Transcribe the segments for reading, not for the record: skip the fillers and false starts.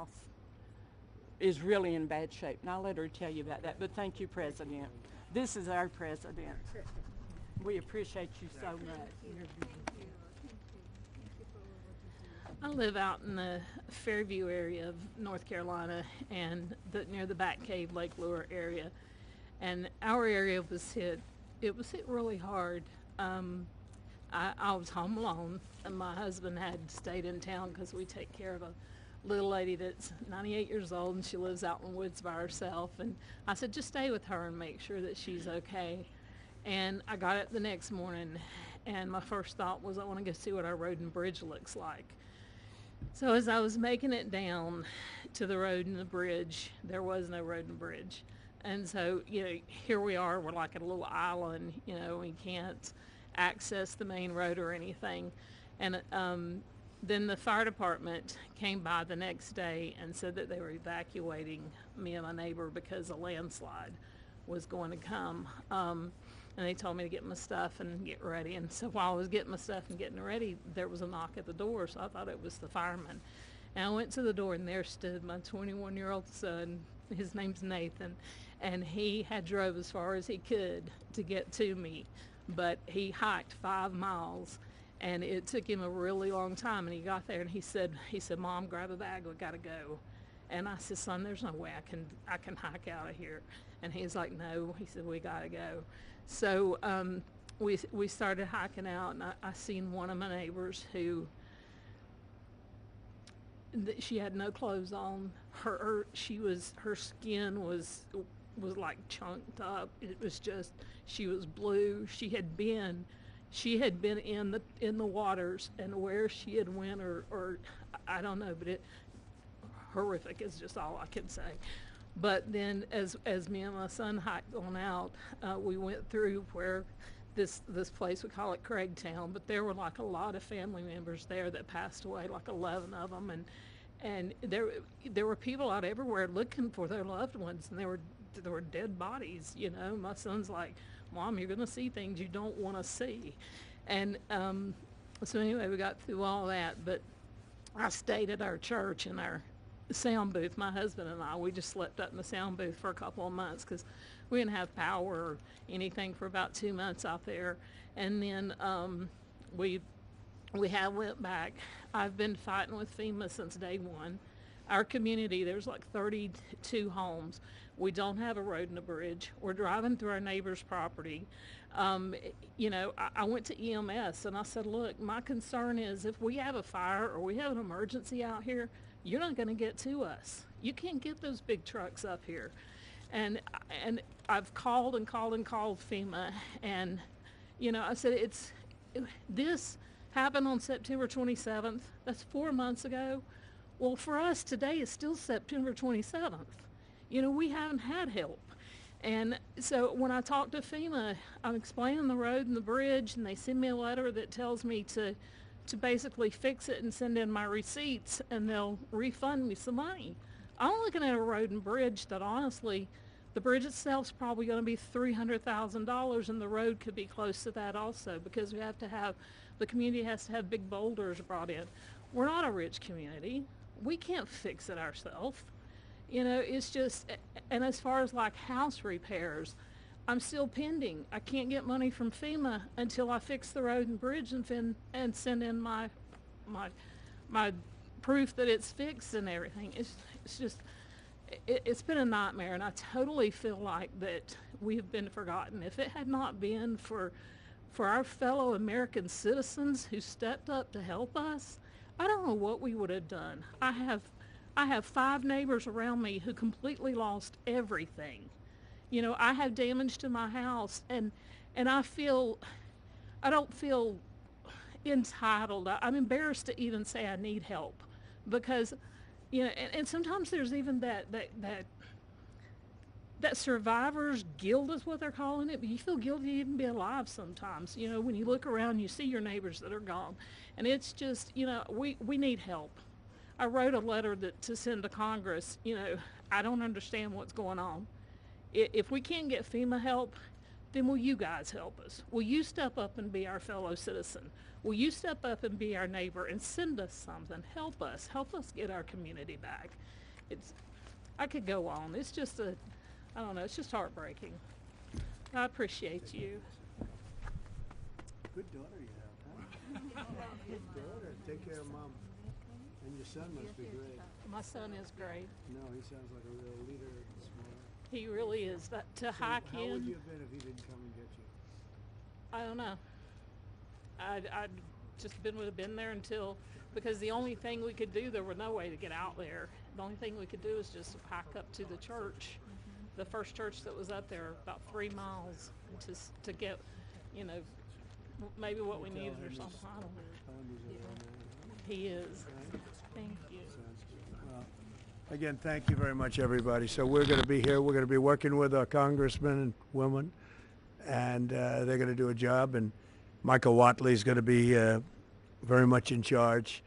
house is really in bad shape, and I'll let her tell you about that. But thank you, President. This is our president. We appreciate you so much. I live out in the Fairview area of North Carolina and near the Bat Cave, Lake Lure area. And our area was hit. It was hit really hard. I was home alone, and my husband had stayed in town because we take care of a little lady that's 98 years old, and she lives out in the woods by herself. And I said, just stay with her and make sure that she's okay. And I got up the next morning, and my first thought was, I want to go see what our road and bridge looks like. So as I was making it down to the road and the bridge, there was no road and bridge. And so, here we are, we're like at a little island, we can't access the main road or anything. And then the fire department came by the next day and said that they were evacuating me and my neighbor because a landslide was going to come. And they told me to get my stuff and get ready. And so while I was getting my stuff and getting ready, there was a knock at the door, so I thought it was the fireman. And I went to the door, and there stood my 21-year-old son. His name's Nathan, and he had drove as far as he could to get to me, but he hiked 5 miles, and it took him a really long time. And he got there, and he said, "Mom, grab a bag, we gotta go." And I said, "Son, there's no way I can hike out of here." And he's like, "No," he said, "we gotta go." So we started hiking out, and I seen one of my neighbors who, she had no clothes on. Her skin was like chunked up. It was just, she was blue. She had been in the waters, and where she had went or I don't know, but horrific is just all I can say. But then as me and my son hiked on out, we went through where this place, we call it Craigtown, but there were like a lot of family members there that passed away, like 11 of them, and there were people out everywhere looking for their loved ones, and there were dead bodies. My son's like, "Mom, you're gonna see things you don't want to see," and so anyway, we got through all that. But I stayed at our church in our sound booth. My husband and I, we just slept up in the sound booth for a couple of months because we didn't have power or anything for about 2 months out there. And then we went back. I've been fighting with FEMA since day one. Our community, there's like 32 homes. We don't have a road and a bridge. We're driving through our neighbor's property. I went to EMS and I said, "Look, my concern is if we have a fire or we have an emergency out here, you're not going to get to us. You can't get those big trucks up here." And I've called and called and called FEMA, and I said, this happened on September 27th. That's 4 months ago. Well, for us today is still September 27th. We haven't had help. And so when I talk to FEMA, I'm explaining the road and the bridge, and they send me a letter that tells me to basically fix it and send in my receipts, and they'll refund me some money. I'm looking at a road and bridge that honestly, the bridge itself is probably going to be $300,000, and the road could be close to that also, because the community has to have big boulders brought in. We're not a rich community. We can't fix it ourselves. It's just, and as far as like house repairs, I'm still pending. I can't get money from FEMA until I fix the road and bridge and send in my proof that it's fixed and everything. It's been a nightmare, and I totally feel like that we have been forgotten. If it had not been for our fellow American citizens who stepped up to help us, I don't know what we would have done. I have 5 neighbors around me who completely lost everything. I have damage to my house, and I don't feel entitled. I'm embarrassed to even say I need help, because, and sometimes there's even that survivor's guilt is what they're calling it, but you feel guilty to even be alive sometimes. When you look around, you see your neighbors that are gone, and it's just, we need help. I wrote a letter to send to Congress. I don't understand what's going on. If we can't get FEMA help, then will you guys help us? Will you step up and be our fellow citizen? Will you step up and be our neighbor and send us something? Help us get our community back. I could go on. It's just I don't know, it's just heartbreaking. I appreciate you. Good daughter you have, huh? Good daughter. Take care of Mom. And your son must be great. My son is great. No, he sounds like a real leader and smart. He really is. To hike in. How would you have been if he didn't come and get you? I don't know. I'd just would have been there until, because the only thing we could do, there was no way to get out there. The only thing we could do is just hike up to the church, the first church that was up there, about 3 miles, to get, you know, maybe what we needed or something. I don't know. He is. Thank you. Well, again, thank you very much, everybody. So we're going to be here. We're going to be working with our congressmen and women, and they're going to do a job. And Michael Whatley is going to be very much in charge,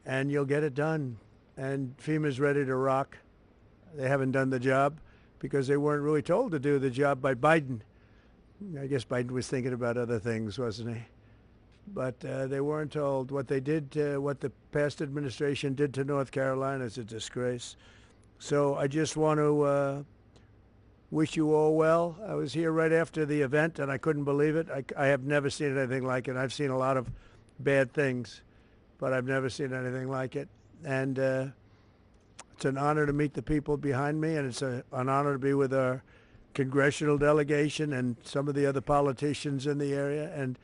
and you'll get it done. And FEMA's ready to rock. They haven't done the job because they weren't really told to do the job by Biden. I guess Biden was thinking about other things, wasn't he? But they weren't told. What they did, what the past administration did to North Carolina is a disgrace. So I just want to wish you all well. I was here right after the event, and I couldn't believe it. I have never seen anything like it. I've seen a lot of bad things, but I've never seen anything like it. And it's an honor to meet the people behind me, and it's an honor to be with our congressional delegation and some of the other politicians in the area. And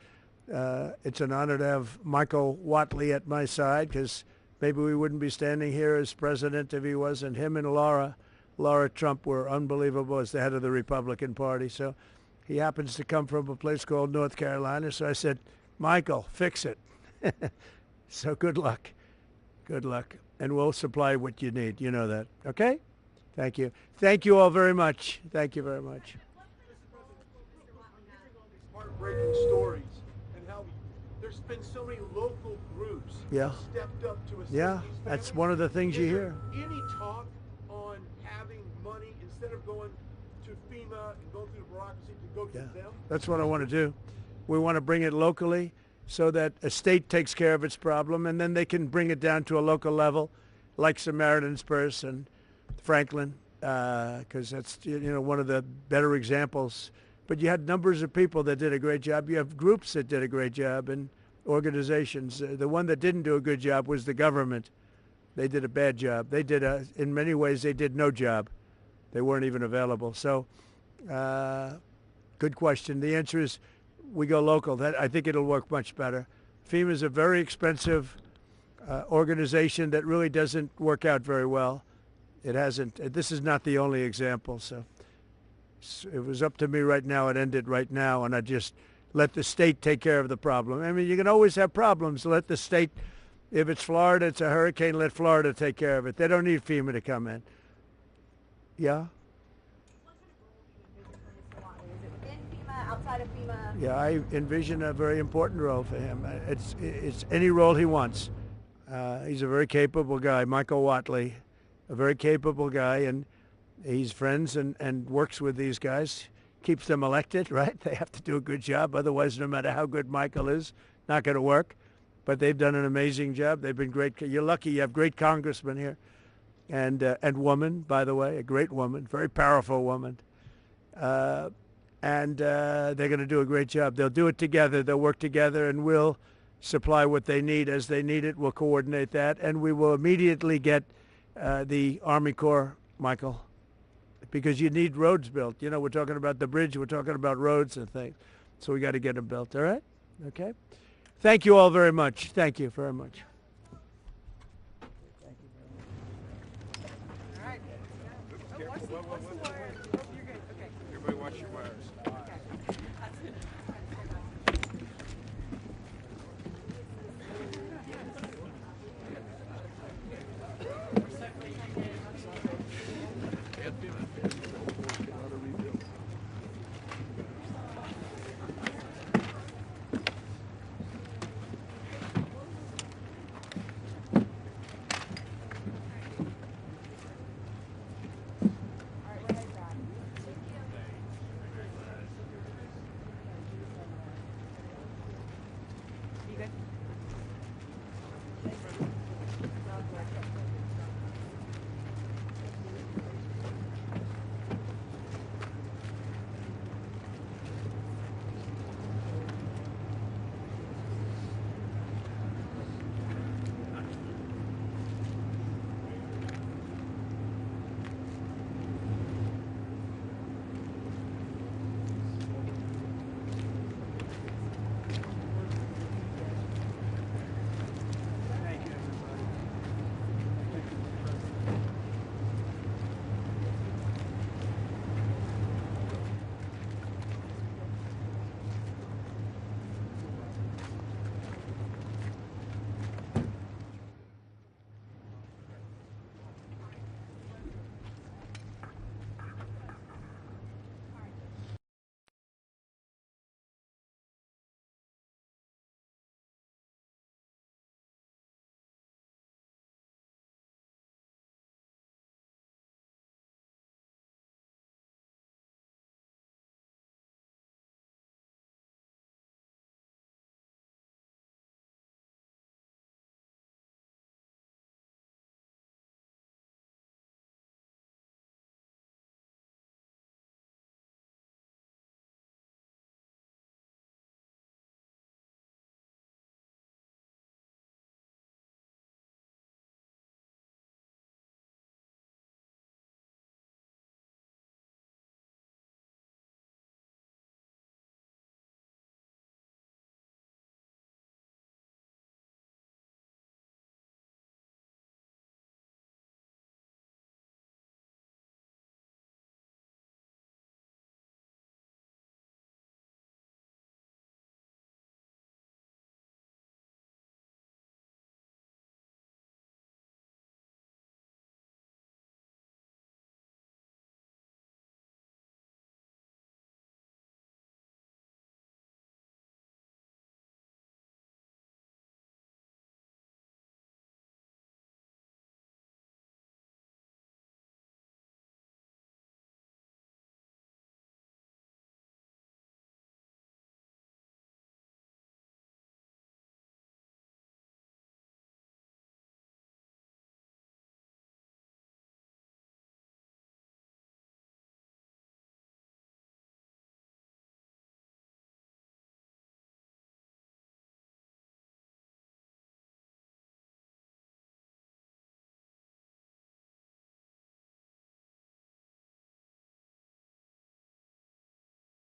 it's an honor to have Michael Whatley at my side, because maybe we wouldn't be standing here as president if he wasn't. Him and Laura Trump were unbelievable as the head of the Republican Party. So he happens to come from a place called North Carolina. So I said, Michael, fix it. So good luck. Good luck. And we'll supply what you need. You know that. Okay? Thank you. Thank you all very much. Thank you very much. Heartbreaking stories, and how there's been so many local groups stepped up to assist these families. That's one of the things you hear. Any talk on having money instead of going to FEMA and going through the bureaucracy to go to them? That's what I want to do. We want to bring it locally so that a state takes care of its problem, and then they can bring it down to a local level, like Samaritan's Purse and Franklin, because that's one of the better examples. But you had numbers of people that did a great job. You have groups that did a great job and organizations. The one that didn't do a good job was the government. They did a bad job. They did, in many ways, they did no job. They weren't even available. So, good question. The answer is we go local. I think it'll work much better. FEMA is a very expensive organization that really doesn't work out very well. It hasn't. This is not the only example. So it was up to me right now. It ended right now, and I just let the state take care of the problem. I mean, you can always have problems. Let the state, if it's Florida, it's a hurricane, let Florida take care of it. They don't need FEMA to come in. Yeah? Outside of FEMA? Yeah, I envision a very important role for him. It's any role he wants. He's a very capable guy, Michael Whatley, a very capable guy, and he's friends and works with these guys, keeps them elected, right? They have to do a good job. Otherwise, no matter how good Michael is, not going to work. But they've done an amazing job. They've been great. You're lucky you have great congressmen here. And woman, by the way, a great woman, very powerful woman. And they're going to do a great job. They'll do it together. They'll work together, and we'll supply what they need as they need it. We'll coordinate that, and we will immediately get the Army Corps, Michael, because you need roads built. You know, we're talking about the bridge. We're talking about roads and things. So we got to get them built, all right? Okay? Thank you all very much. Thank you very much. All right. Everybody watch your wires. Okay.